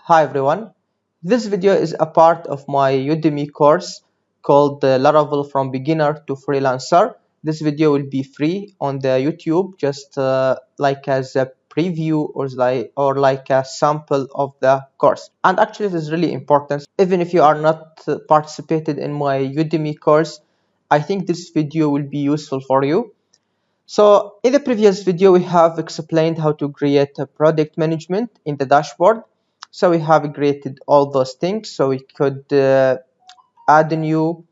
Hi everyone, this video is a part of my Udemy course called Laravel from Beginner to Freelancer. This video will be free on the YouTube, just like as a preview or like a sample of the course. And actually it is really important. Even if you are not participated in my Udemy course, I think this video will be useful for you. So in the previous video, we have explained how to create a product management in the dashboard. So we have created all those things. So we could add a new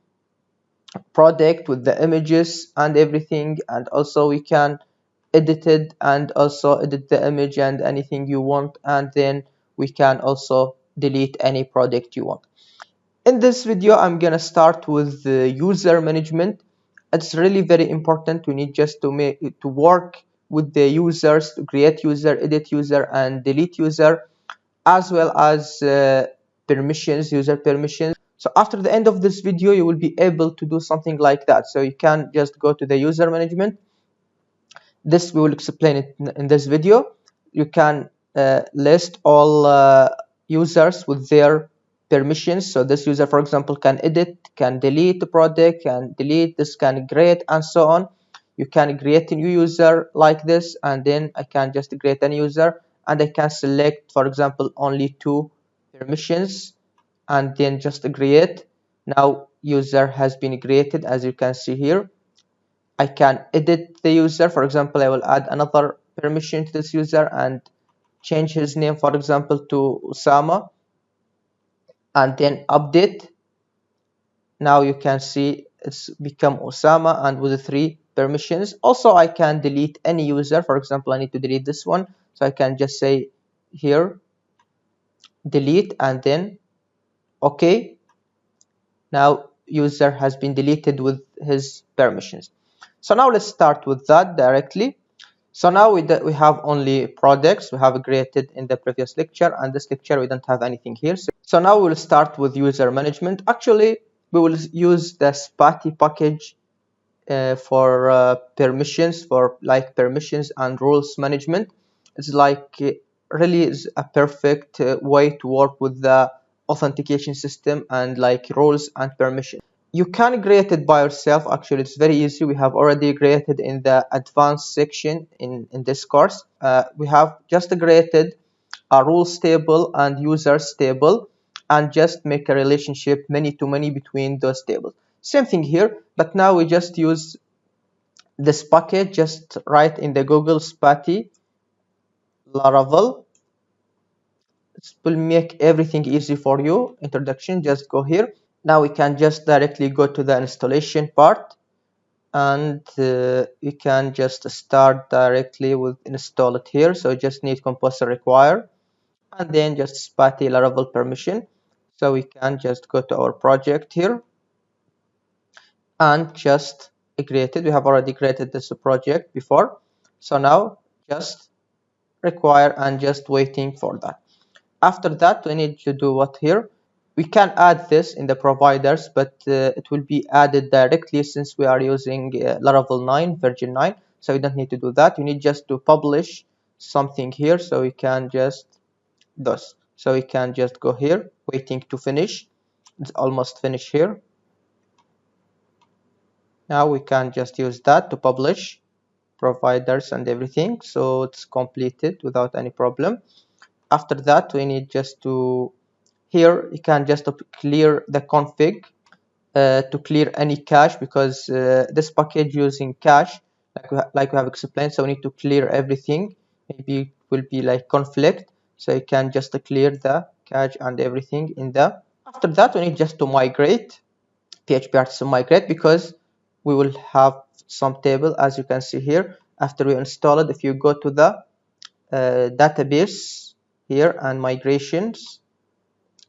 product with the images and everything. And also we can edit it and also edit the image and anything you want. And then we can also delete any product you want. In this video, I'm gonna start with the user management. It's really very important. We need just to work with the users, to create user, edit user, and delete user, as well as permissions, user permissions. So after the end of this video, you will be able to do something like that. So you can just go to the user management. This we will explain it in this video. You can list all users with their permissions. So this user, for example, can edit, can delete the product, can delete this, can create, and so on. You can create a new user like this, and then I can just create a new user, and I can select, for example, only 2 permissions, and then just create. Now user has been created, as you can see here. I can edit the user. For example, I will add another permission to this user and change his name, for example, to Osama, and then update. Now you can see it's become Osama and with the 3 permissions. Also, I can delete any user. For example, I need to delete this one, so I can just say here delete and then OK. Now user has been deleted with his permissions. So now let's start with that directly. So now we have only products we have created in the previous lecture, and this lecture we don't have anything here. So now we'll start with user management. Actually, we will use the Spatie package for permissions, for like permissions and rules management. It's like really is a perfect way to work with the authentication system and like rules and permissions. You can create it by yourself. Actually, it's very easy. We have already created in the advanced section in this course. We have just created a rules table and users table, and just make a relationship many to many between those tables. Same thing here, but now we just use this package. Just write in the Google Spatie Laravel. It will make everything easy for you. Introduction, just go here. Now we can just directly go to the installation part, and we can just start directly with install it here. So just need composer require, and then just Spatie Laravel permission. So we can just go to our project here and just create it. We have already created this project before, so now just require and just waiting for that. After that, we need to do what here. We can add this in the providers, but it will be added directly since we are using Laravel 9 version 9, so we don't need to do that. You need just to publish something here, so we can just thus. So we can just go here, waiting to finish. It's almost finished here. Now we can just use that to publish providers and everything, so it's completed without any problem. After that, we need just to here you can just clear the config to clear any cache, because this package using cache like we have explained, so we need to clear everything. Maybe it will be like conflict, so you can just clear the cache and everything in the. After that, we need just to migrate PHP artist to migrate, because we will have some table, as you can see here. After we install it, if you go to the database here and migrations,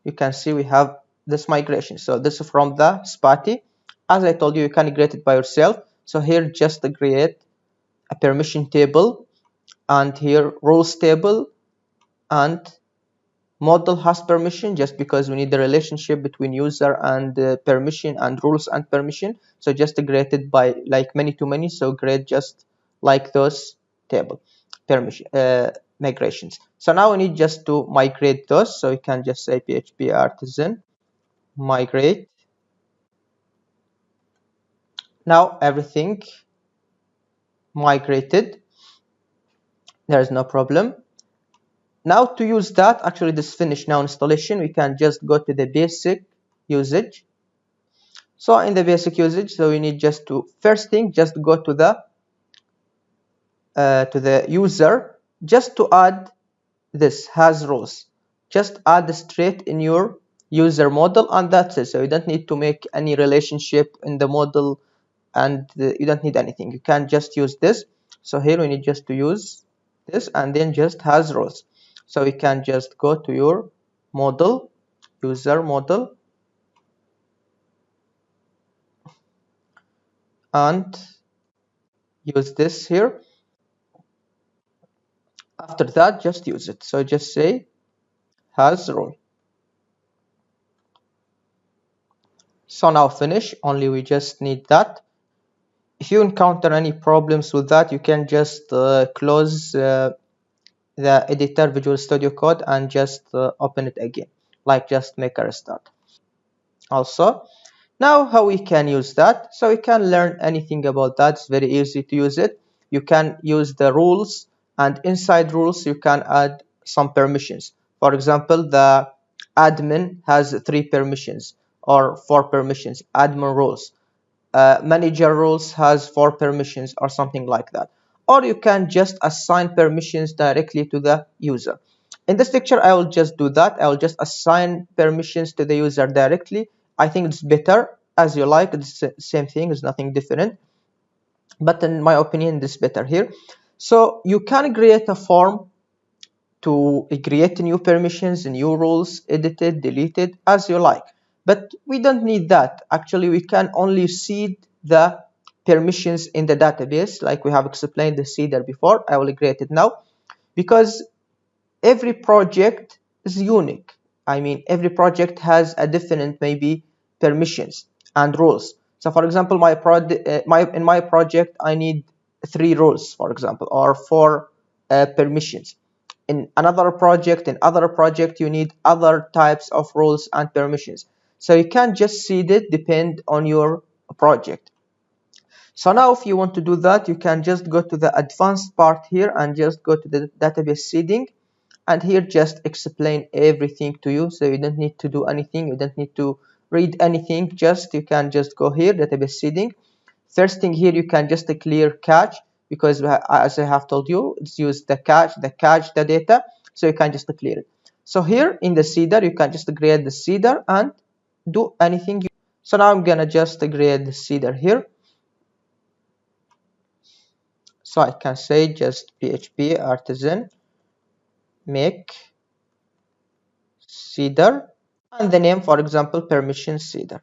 you can see we have this migration. So this is from the Spatie. As I told you, you can create it by yourself. So here just create a permission table, and here rules table, and model has permission, just because we need the relationship between user and permission and rules and permission. So just create it by like many to many. So create just like those table permission migrations. So now we need just to migrate those. So we can just say PHP artisan migrate. Now everything migrated. There is no problem. Now to use that, actually this finished now installation, we can just go to the basic usage. So in the basic usage, so we need just to, first thing, just go to the user, just to add this has rows. Just add straight in your user model, and that's it. So you don't need to make any relationship in the model, and you don't need anything. You can just use this. So here we need just to use this, and then just has rows. So we can just go to your model, user model, and use this here. After that, just use it. So just say has row. So now finish. Only we just need that. If you encounter any problems with that, you can just close the editor Visual Studio Code and just open it again, like just make a restart. Also, now how we can use that, so we can learn anything about that. It's very easy to use it. You can use the rules, and inside rules you can add some permissions. For example, the admin has 3 permissions or 4 permissions, admin rules. Manager rules has 4 permissions or something like that. Or you can just assign permissions directly to the user. In this lecture, I will just do that. I will just assign permissions to the user directly. I think it's better, as you like. It's the same thing, it's nothing different. But in my opinion, this is better here. So you can create a form to create new permissions, new rules, edit it, delete it, as you like. But we don't need that. Actually, we can only seed the permissions in the database, like we have explained the seeder before. I will create it now, because every project is unique. I mean, every project has a different maybe permissions and rules. So for example, in my project, I need 3 rules, for example, or 4 permissions. In another project, you need other types of rules and permissions. So you can't just seed it, depend on your project. So now if you want to do that, you can just go to the advanced part here and just go to the database seeding, and here just explain everything to you. So you don't need to do anything, you don't need to read anything, just you can just go here, database seeding. First thing here, you can just clear cache, because as I have told you, it's use the cache the data, so you can just clear it. So here in the seeder, you can just create the seeder and do anything. So now I'm gonna just create the seeder here. So I can say just PHP artisan make seeder, and the name, for example, permission seeder.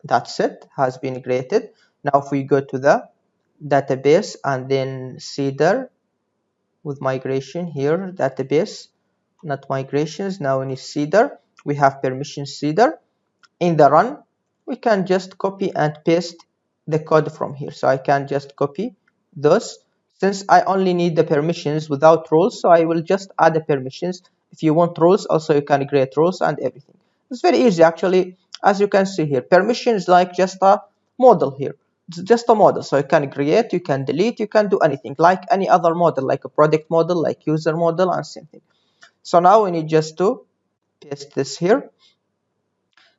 That's it, has been created. Now if we go to the database and then seeder with migration here, database, not migrations, now we need seeder, we have permission seeder. In the run, we can just copy and paste the code from here. So I can just copy those. Since I only need the permissions without rules, so I will just add the permissions. If you want rules, also you can create rules and everything. It's very easy actually. As you can see here, permission is like just a model here. It's just a model, so you can create, you can delete, you can do anything like any other model, like a product model, like user model, and same thing. So now we need just to paste this here.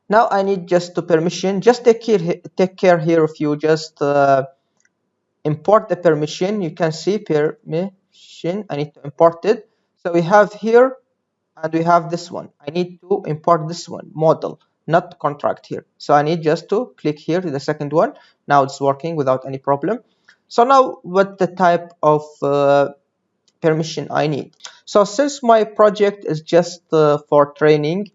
Now I need just to permission, just take care here. If you just import the permission, you can see permission, I need to import it. So we have here, and we have this one. I need to import this one, model, not contract here. So I need just to click here to the second one. Now it's working without any problem. So now what the type of permission I need. So since my project is just for training,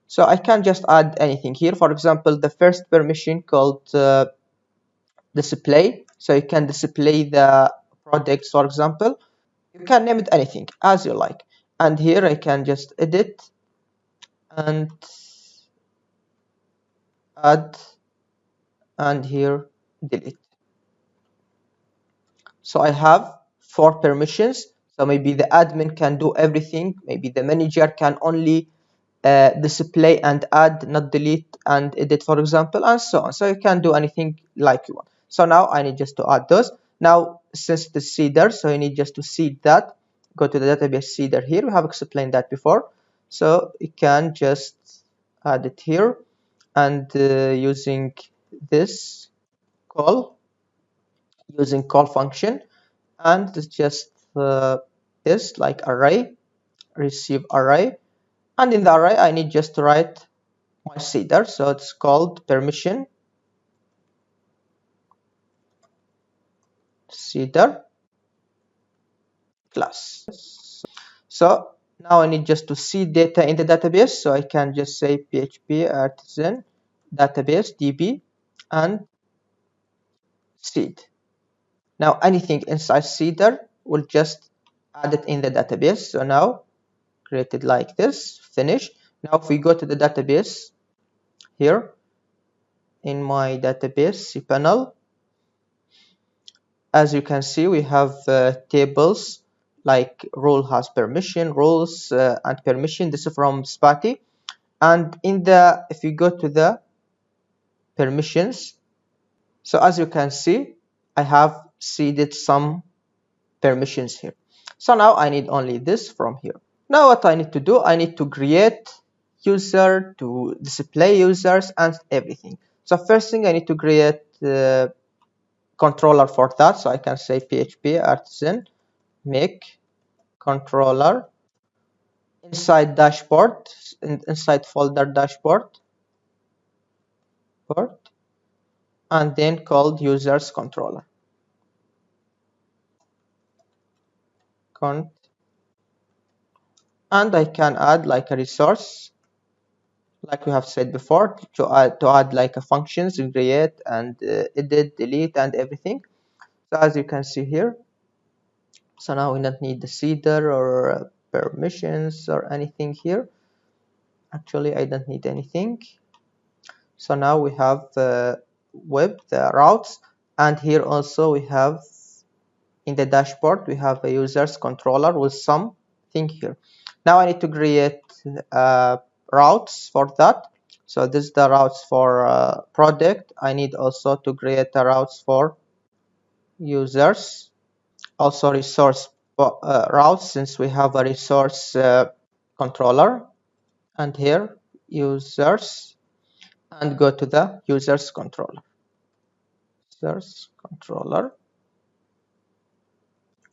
so I can just add anything here. For example, the first permission called display. So you can display the products, for example. You can name it anything as you like. And here I can just edit and add, and here delete. So I have 4 permissions. So maybe the admin can do everything, maybe the manager can only display and add, not delete and edit, for example, and so on. So you can do anything like you want. So now I need just to add those. Now since the seeder, so you need just to seed that. Go to the database seeder here. We have explained that before. So you can just add it here, and using this call, using call function, and it's just this like array, receive array, and in the array I need just to write my seeder. So it's called permission seeder class. So now I need just to seed data in the database. So I can just say php artisan database db and seed. Now anything inside seeder will just add it in the database. So now created like this, finish. Now if we go to the database here in my database cpanel, as you can see we have tables like role has permission, roles and permission. This is from Spatie. And in the, if you go to the permissions, so as you can see I have seeded some permissions here. So now I need only this from here. Now what I need to do, I need to create user, to display users and everything. So first thing I need to create the controller for that. So I can say php artisan make controller inside dashboard, inside folder dashboard, and then called users controller cont, and I can add like a resource like we have said before to add like a functions, create and edit, delete and everything. So as you can see here, so now we don't need the seeder or permissions or anything here. Actually I don't need anything. So now we have the web, the routes, and here also we have in the dashboard we have a users controller with something here. Now I need to create routes for that. So this is the routes for product. I need also to create the routes for users, also resource routes, since we have a resource controller, and here users, and go to the users controller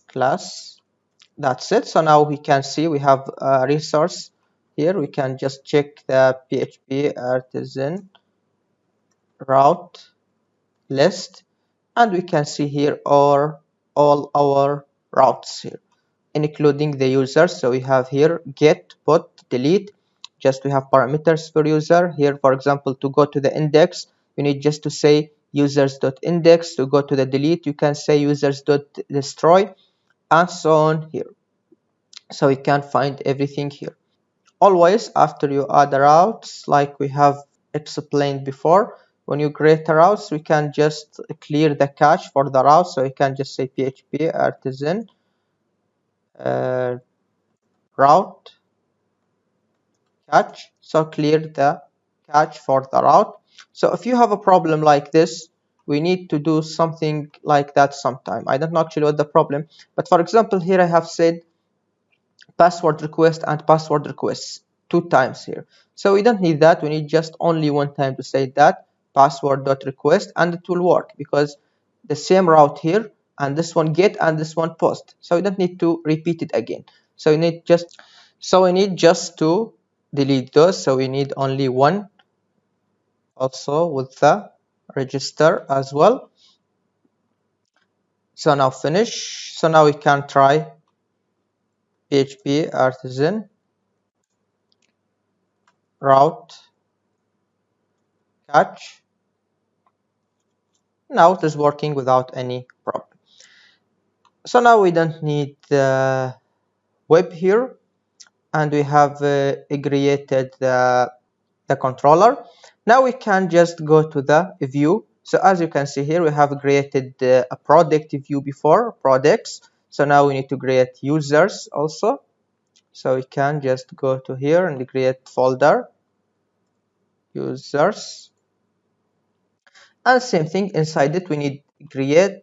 class. That's it. So now we can see we have a resource here. We can just check the php artisan route list, and we can see here all our routes here, including the users. So we have here get, put, delete. Just we have parameters for user here. For example, to go to the index you need just to say users.index. To go to the delete you can say users.destroy, and so on here. So we can find everything here. Always after you add the routes, like we have explained before, when you create a routes we can just clear the cache for the route. So you can just say php artisan route cache, so clear the cache for the route. So if you have a problem like this, we need to do something like that sometime. I don't know actually what the problem, but for example here I have said password request and password requests 2 times here. So we don't need that. We need just only 1 time to say that password.request, and it will work because the same route here, and this one get and this one post. So we don't need to repeat it again. So we need just to delete those. So we need only 1 also with the register as well. So now finish. So now we can try php artisan route cache. Now it is working without any problem. So now we don't need the web here, and we have created the controller. Now we can just go to the view. So as you can see here we have created a product view before, products. So now we need to create users also. So we can just go to here and create folder users, and same thing inside it. We need create,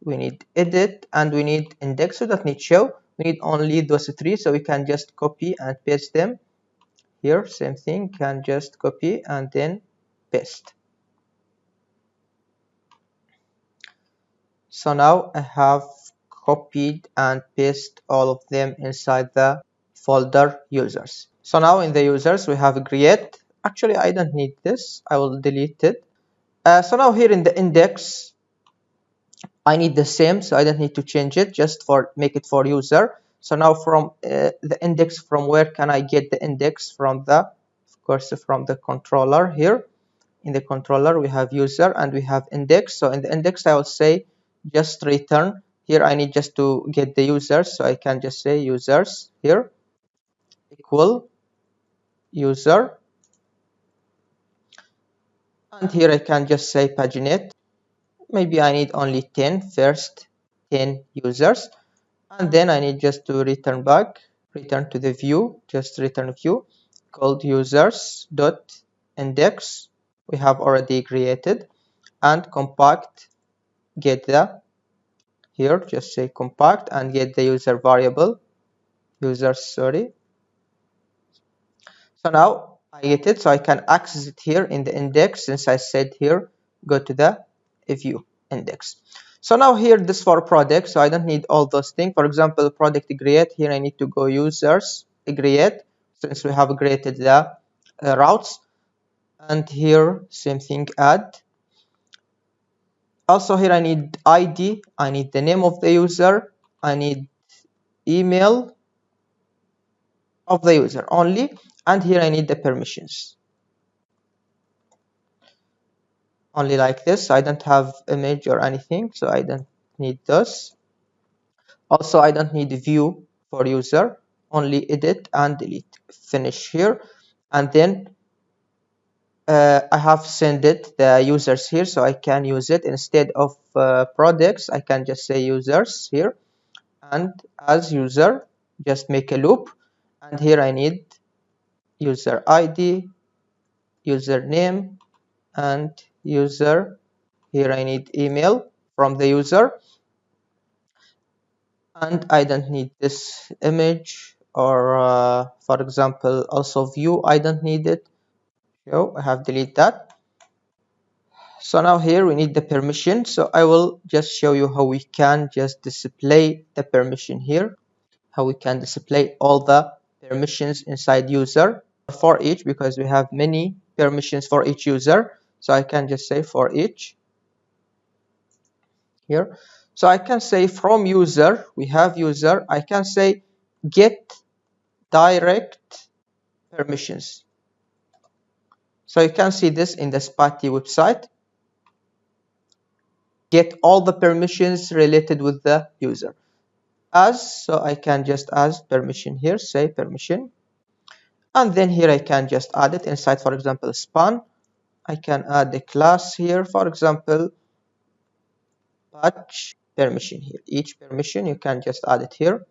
we need edit, and we need index. We don't need show, we need only those three. So we can just copy and paste them here. Same thing, can just copy and then paste. So now I have copied and pasted all of them inside the folder users. So now in the users we have create. Actually I don't need this, I will delete it. So now here in the index I need the same, so I don't need to change it, just for make it for user. So now from the index, from where can I get the index? From the, of course, from the controller here. In the controller we have user and we have index. So in the index I will say just return. Here I need just to get the users, so I can just say users here equal user, and here I can just say paginate. Maybe I need only 10, first 10 users, and then I need just to return back, return to the view, just return view called users dot index we have already created, and compact get the, here just say compact and get the user variable users, sorry. So now I get it, so I can access it here in the index, since I said here go to the view index. So now here this for product, so I don't need all those things. For example, product create, here I need to go users create, since we have created the routes, and here same thing add. Also here I need ID, I need the name of the user, I need email of the user only, and here I need the permissions only, like this. I don't have image or anything, so I don't need those. Also I don't need view for user, only edit and delete. Finish here, and then I have sent it the users here, so I can use it instead of products. I can just say users here, and as user just make a loop, and here I need user ID, username, and user. Here I need email from the user, and I don't need this image, or for example also view, I don't need it, so I have delete that. So now here we need the permission, so I will just show you how we can just display the permission here, how we can display all the permissions inside user for each, because we have many permissions for each user. So I can just say for each here. So I can say from user, we have user, I can say get direct permissions. So you can see this in the Spatie website, get all the permissions related with the user. As, so I can just add permission here, say permission, and then here I can just add it inside, for example span. I can add the class here, for example patch permission here. Each permission you can just add it here.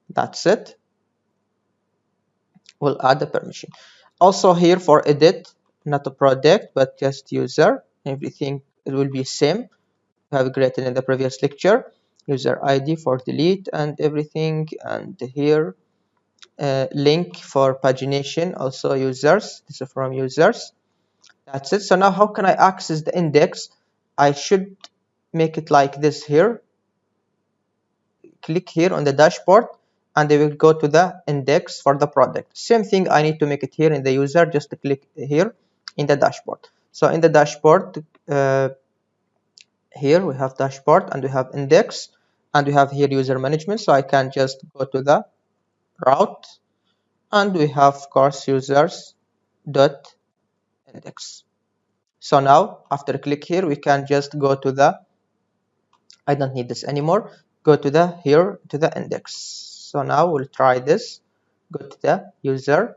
That's it. We'll add the permission. Also here for edit, not a product but just user, everything it will be same we have created in the previous lecture. User ID for delete and everything, and here link for pagination, also users, this is from users. That's it. So now how can I access the index? I should make it like this here. Click here on the dashboard and they will go to the index for the product. Same thing, I need to make it here in the user, just click here in the dashboard. So in the dashboard, here we have dashboard and we have index and we have here user management. So I can just go to the route and we have course users dot index. So now after click here we can just go to the, I don't need this anymore, go to the here to the index. So now we'll try this, go to the user.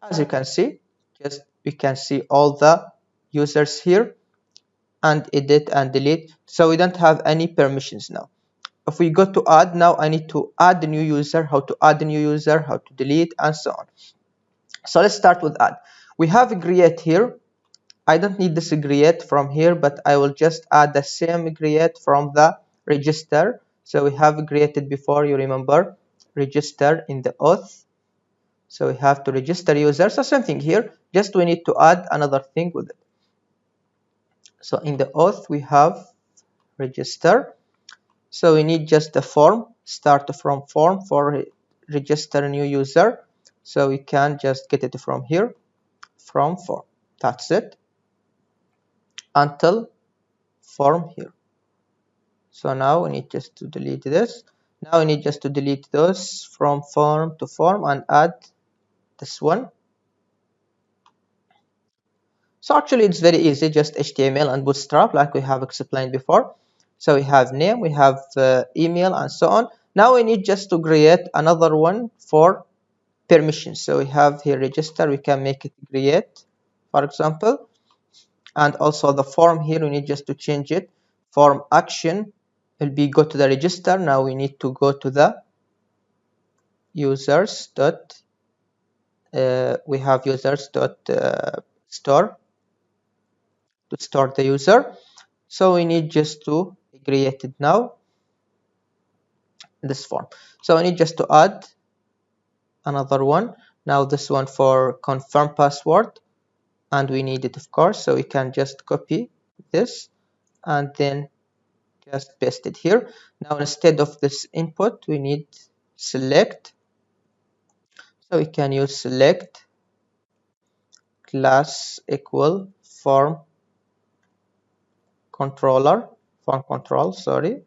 As you can see, just we can see all the users here, and edit and delete. So we don't have any permissions now. If we go to add, now I need to add the new user, how to add the new user, how to delete, and so on. So let's start with add. We have a create here. I don't need this create from here, but I will just add the same create from the register. So we have created before, you remember, register in the auth. So we have to register user. So same thing here, just we need to add another thing with it. So in the auth, we have register. So we need just the form, start from form for register a new user. So we can just get it from here, from form. That's it. Until form here. So now we need just to delete this. Now we need just to delete those from form to form and add this one. So actually it's very easy, just HTML and Bootstrap like we have explained before. So we have name, we have email and so on. Now we need just to create another one for permissions. So we have here register, we can make it create, for example. And also the form here, we need just to change it. Form action will be go to the register. Now we need to go to the users dot we have users dot store to store the user. So we need just to create it now, this form. So we need just to add another one. Now this one for confirm password, and we need it of course, so we can just copy this and then just paste it here. Now instead of this input, we need select. So we can use select class equal form controller, form control, sorry,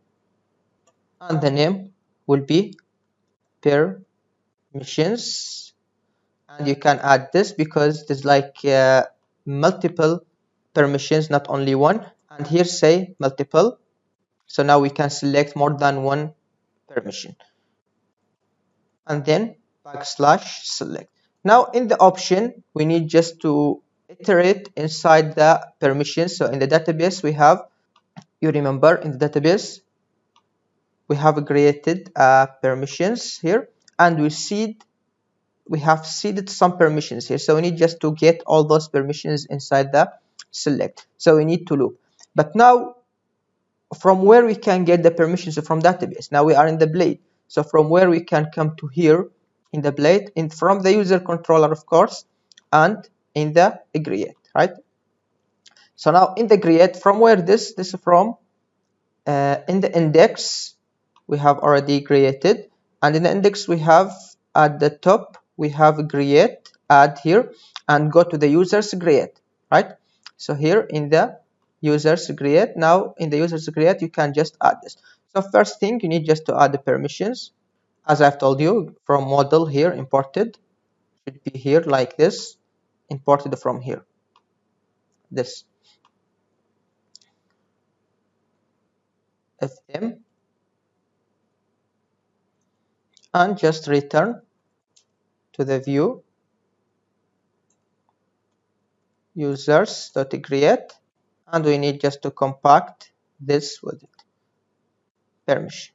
and the name will be permissions. And you can add this because there's like multiple permissions, not only one. And here say multiple. So now we can select more than one permission. And then backslash select. Now in the option, we need just to iterate inside the permissions. So in the database, we have, you remember in the database, we have created permissions here, and we have seeded some permissions here. So we need just to get all those permissions inside the select. So we need to loop. But now from where we can get the permissions from database? Now we are in the blade. So from where we can come to here in the blade, from the user controller of course, and in the create, right? So now in the create, from where this from in the index we have already created, and in the index we have at the top we have create, add here, and go to the users create, right? So here in the users create, now in the users create you can just add this. So first thing, you need just to add the permissions, as I've told you, from model here imported, should be here like this, imported from here, this fm, and just return to the view users.create, and we need just to compact this with it, permission.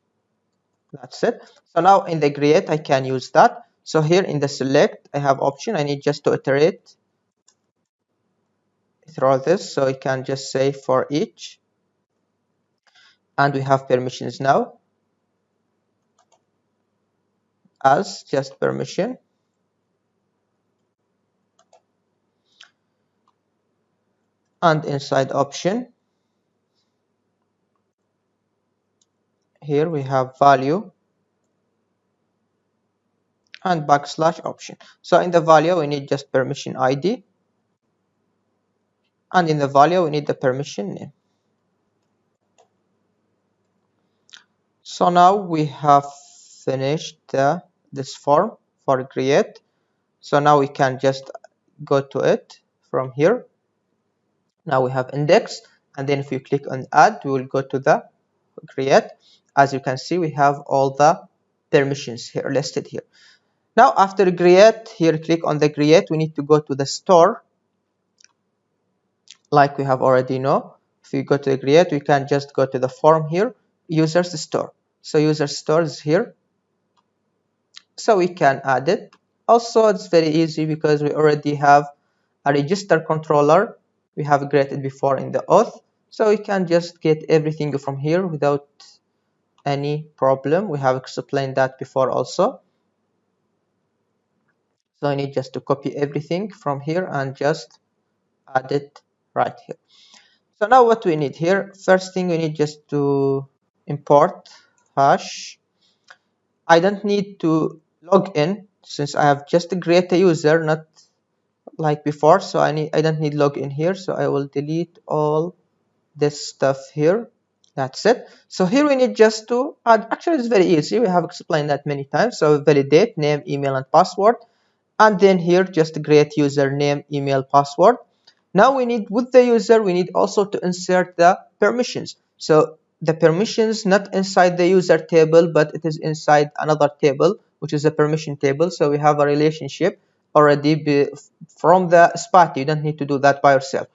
That's it. So now in the create I can use that. So here in the select I have option, I need just to iterate through all this, so I can just say for each, and we have permissions now as just permission, and inside option here we have value and backslash option. So in the value we need just permission ID, and in the value we need the permission name. So now we have finished this form for create. So now we can just go to it from here. Now we have index, and then if you click on add, we will go to the create. As you can see, we have all the permissions here listed here. Now after create, here click on the create, we need to go to the store, like we have already know. if we go to the create, we can just go to the form here, users store. So user store is here, so we can add it. Also, it's very easy because we already have a register controller we have created before in the auth, so we can just get everything from here without any problem. We have explained that before also. So I need just to copy everything from here and just add it right here. So now what we need here, first thing we need just to import hash. I don't need to log in since I have just create a user, not like before, so I don't need login here, so I will delete all this stuff here. That's it. So here we need just to add, actually it's very easy, we have explained that many times. So validate name, email and password, and then here just create username, email, password. Now we need, with the user, we need also to insert the permissions. So the permissions not inside the user table, but it is inside another table, which is a permission table. So we have a relationship already from the Spatie. You don't need to do that by yourself.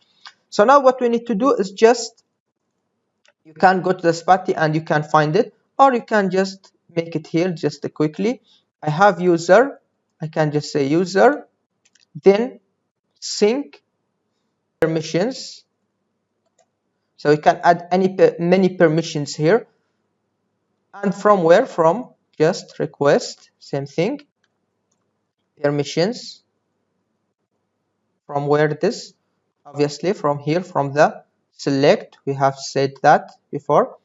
So now what we need to do is just, you can go to the Spatie and you can find it, or you can just make it here just quickly. I have user, I can just say user, then sync permissions. So we can add many permissions here. And from where? From just request, same thing, permissions. From where this? Obviously from here, from the select, we have said that before.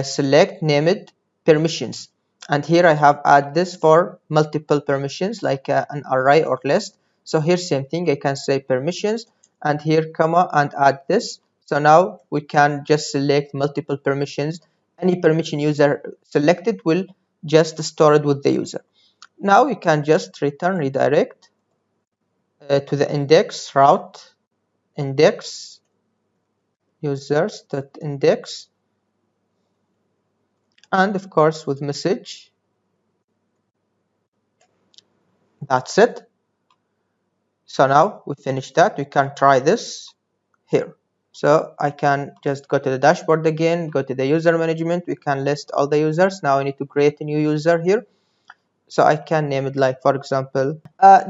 Select named permissions, and here I have add this for multiple permissions like an array or list. So here same thing, I can say permissions and here comma and add this. So now we can just select multiple permissions. Any permission user selected will just store it with the user. Now we can just return redirect to the index route, index users.index, and of course with message. That's it. So now we finished that. We can try this here. So I can just go to the dashboard again, go to the user management. We can list all the users. Now I need to create a new user here. So I can name it like, for example,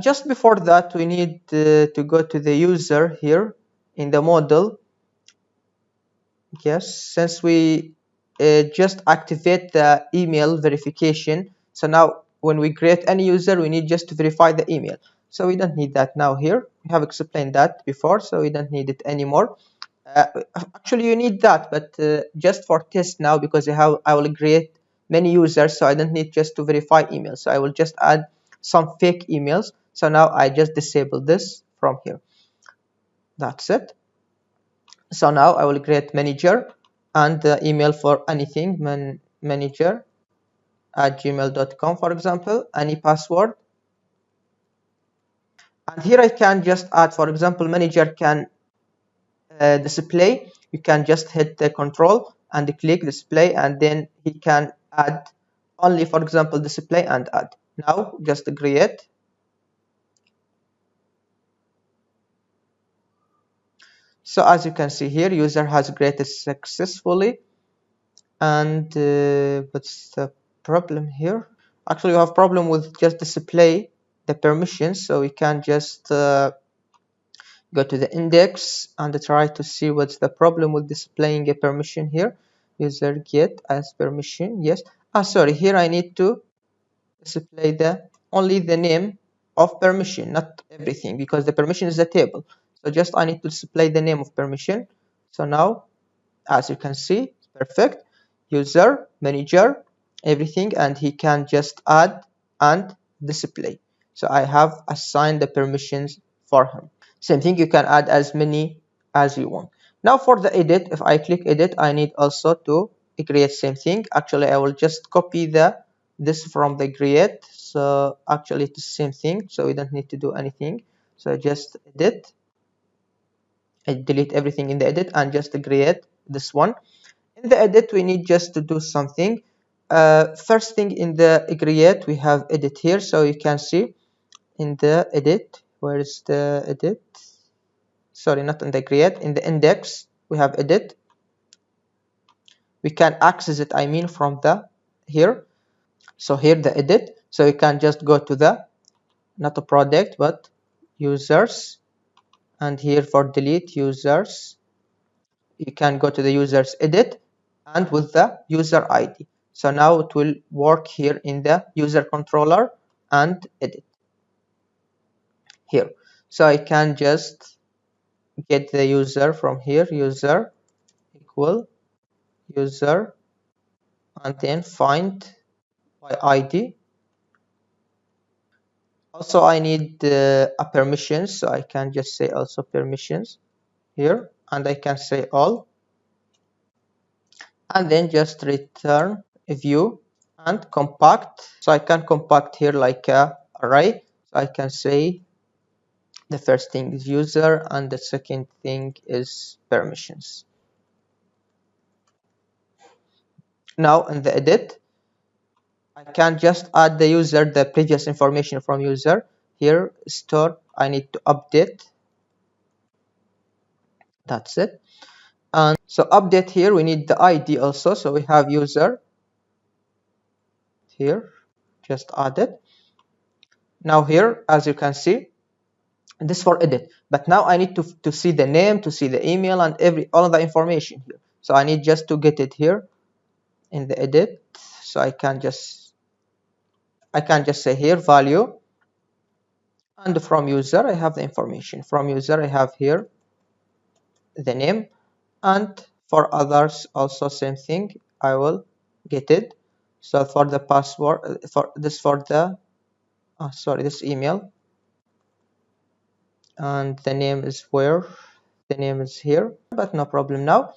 just before that, we need to go to the user here in the model. Yes, since we just activate the email verification. So now when we create any user, we need just to verify the email. So we don't need that now here. We have explained that before, so we don't need it anymore. Actually, you need that, but just for test now, because I will create many users, so I don't need just to verify emails. So I will just add some fake emails. So now I just disable this from here. That's it. So now I will create manager and the email for anything, manager@gmail.com, for example, any password. And here I can just add, for example, manager can display. You can just hit the control and click display, and then he can add only, for example, display and add. Now just create. So as you can see here, user has created successfully. And what's the problem here? Actually, we have problem with just display the permissions, so we can just go to the index and try to see what's the problem with displaying a permission here. User get as permission, yes. Sorry, here I need to display only the name of permission, not everything, because the permission is a table. So just I need to display the name of permission. So now, as you can see, perfect. User, manager, everything, and he can just add and display. So I have assigned the permissions for him. Same thing, you can add as many as you want. Now for the edit, if I click edit, I need also to create same thing. Actually, I will just copy this from the create. So actually it's the same thing, so we don't need to do anything. So just edit, I delete everything in the edit and just create this one. In the edit, we need just to do something. First thing, in the create, we have edit here, so you can see in the edit, where is the edit? Sorry, not in the create, in the index, we have edit. We can access it, I mean, from the here. So here the edit, so you can just go to the, not a product but users, and here for delete users you can go to the users edit and with the user ID. So now it will work here in the user controller and edit here. So I can just get the user from here, user equal user, and then find by ID. Also I need a permissions, so I can just say also permissions here, and I can say all, and then just return a view and compact. So I can compact here like a array. So I can say the first thing is user and the second thing is permissions. Now in the edit I can just add the user, the previous information from user. Here store, I need to update, that's it. And so update here we need the ID also, so we have user here, just add it. Now here as you can see, this for edit, but now I need to see the name, to see the email and all of the information here. So I need just to get it here in the edit. So I can just say here value, and from user I have the information. From user I have here the name, and for others also same thing, I will get it. So for the password, for the this email, and the name is where, the name is here, but no problem. Now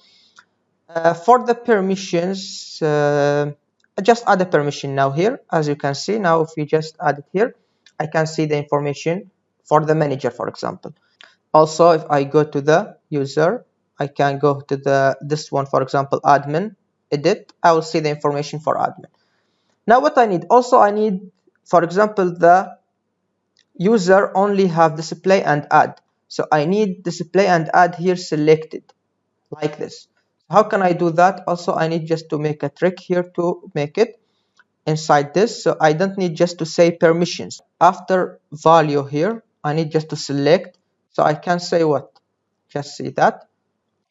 for the permissions, I just add a permission now here. As you can see now, if we just add it here, I can see the information for the manager, for example. Also if I go to the user, I can go to this one, for example admin, edit, I will see the information for admin. Now what I need, also I need, for example, the user only have display and add, so I need display and add here selected like this. How can I do that? Also I need just to make a trick here to make it inside this, so I don't need just to say permissions. After value here I need just to select, so I can say what, just see that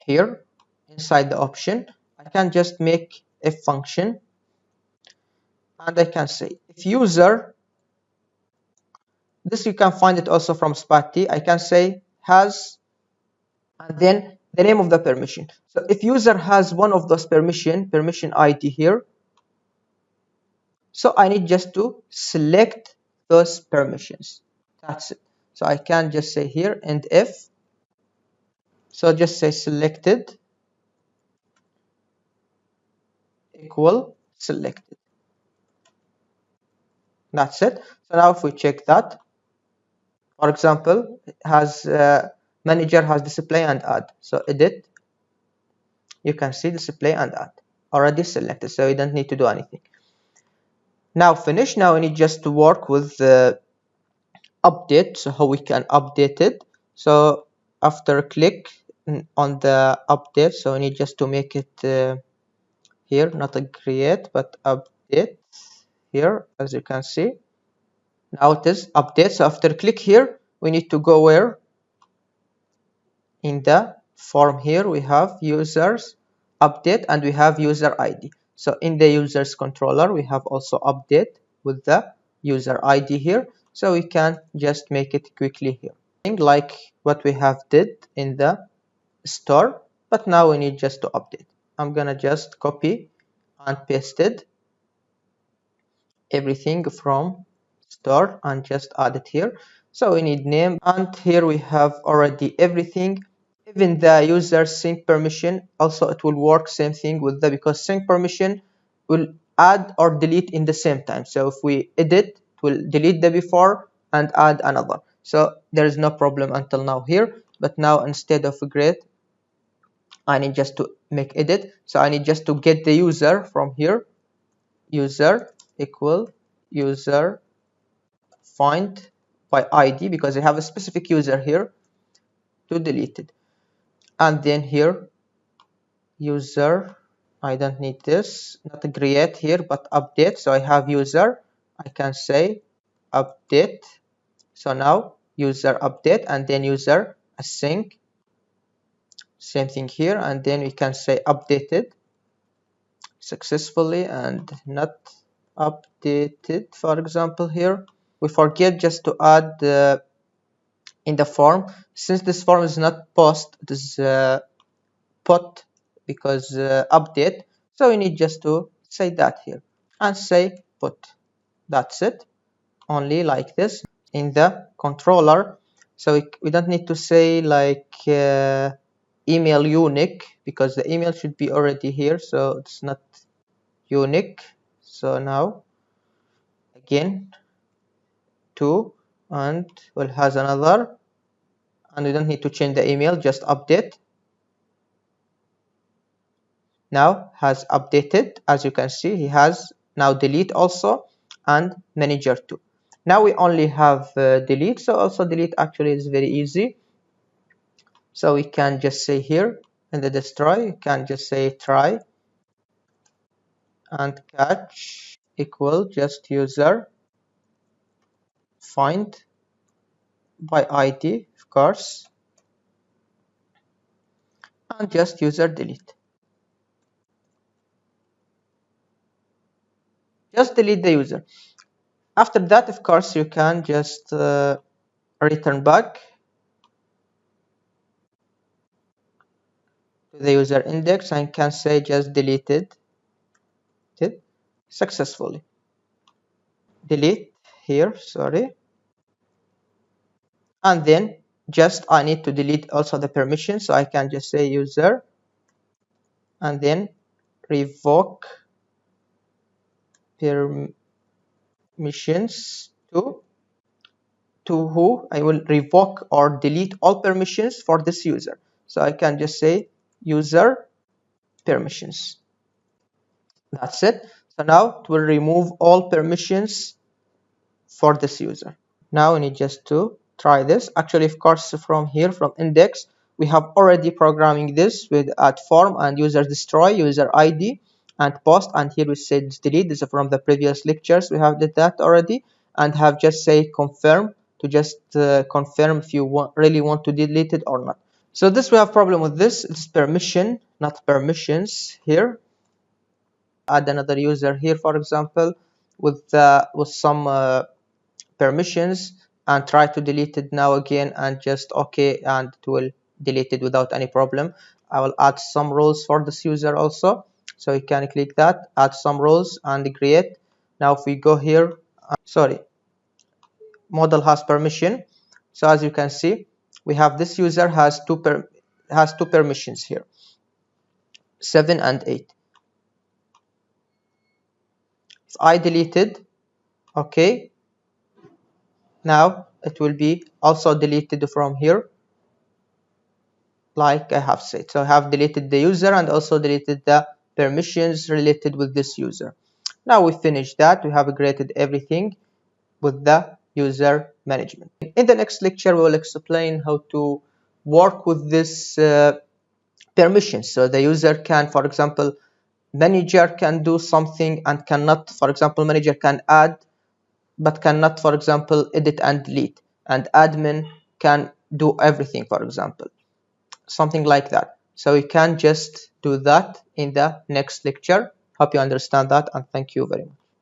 here inside the option I can just make a function, and I can say if user, this you can find it also from Spatie, I can say has, and then the name of the permission. So if user has one of those permission ID here, so I need just to select those permissions, that's it. So I can just say here and if, so just say selected equal selected, that's it. So now if we check that, for example, has manager has display and add, so edit, you can see display and add already selected, so you don't need to do anything. Now finish. Now we need just to work with the update, so how we can update it. So after click on the update, so we need just to make it here, not a create but update here, as you can see. Now it is update. So after click here we need to go where, in the form here we have users update and we have user ID. So in the users controller we have also update with the user ID here, so we can just make it quickly here like what we have did in the store, but now we need just to update. I'm gonna just copy and paste it everything from store and just add it here. So we need name, and here we have already everything, even the user sync permission. Also it will work same thing with the, because sync permission will add or delete in the same time. So if we edit, it will delete the before and add another, so there is no problem until now here. But now instead of create, I need just to make edit, so I need just to get the user from here, user equal user find by ID, because I have a specific user here, to delete it. And then here user. I don't need this, not create here, but update. So I have user, I can say update. So now user update, and then user async, same thing here, and then we can say updated successfully and not updated. For example, here we forget just to add in the form, since this form is not post, it is put, because update, so we need just to say that here and say put. That's it, only like this in the controller. So we don't need to say like email unique, because the email should be already here, so it's not unique. So now again 2, and well, has another, and we don't need to change the email, just update. Now has updated, as you can see, he has now delete also, and manager too. Now we only have delete, so also delete actually is very easy. So we can just say here in the destroy, you can just say try and catch equal just user find by ID, of course, and just user delete. Just delete the user. After that, of course, you can just return back to the user index and can say just deleted it successfully. Delete here, sorry. And then just I need to delete also the permission, so I can just say user and then revoke permissions to who I will revoke or delete all permissions for this user. So I can just say user permissions. That's it. So now it will remove all permissions for this user. Now we need just to try this. Actually, of course, from here, from index, we have already programming this with add form and user destroy, user ID and post, and here we said delete. This is from the previous lectures. We have did that already, and have just say confirm to just confirm if you really want to delete it or not. So this we have problem with this. It's permission, not permissions here. Add another user here, for example, with some permissions, and try to delete it now again, and just okay, and it will delete it without any problem. I will add some roles for this user also, so you can click that, add some roles and create. Now if we go here, sorry, model has permission. So as you can see, we have this user has two permissions here, 7 and 8. If I deleted, okay, now it will be also deleted from here, like I have said. So I have deleted the user and also deleted the permissions related with this user. Now we finished that. We have created everything with the user management. In the next lecture, we will explain how to work with this permissions. So the user can, for example, manager can do something and cannot, for example, manager can add but cannot, for example, edit and delete, and admin can do everything, for example, something like that. So we can just do that in the next lecture. Hope you understand that, and thank you very much.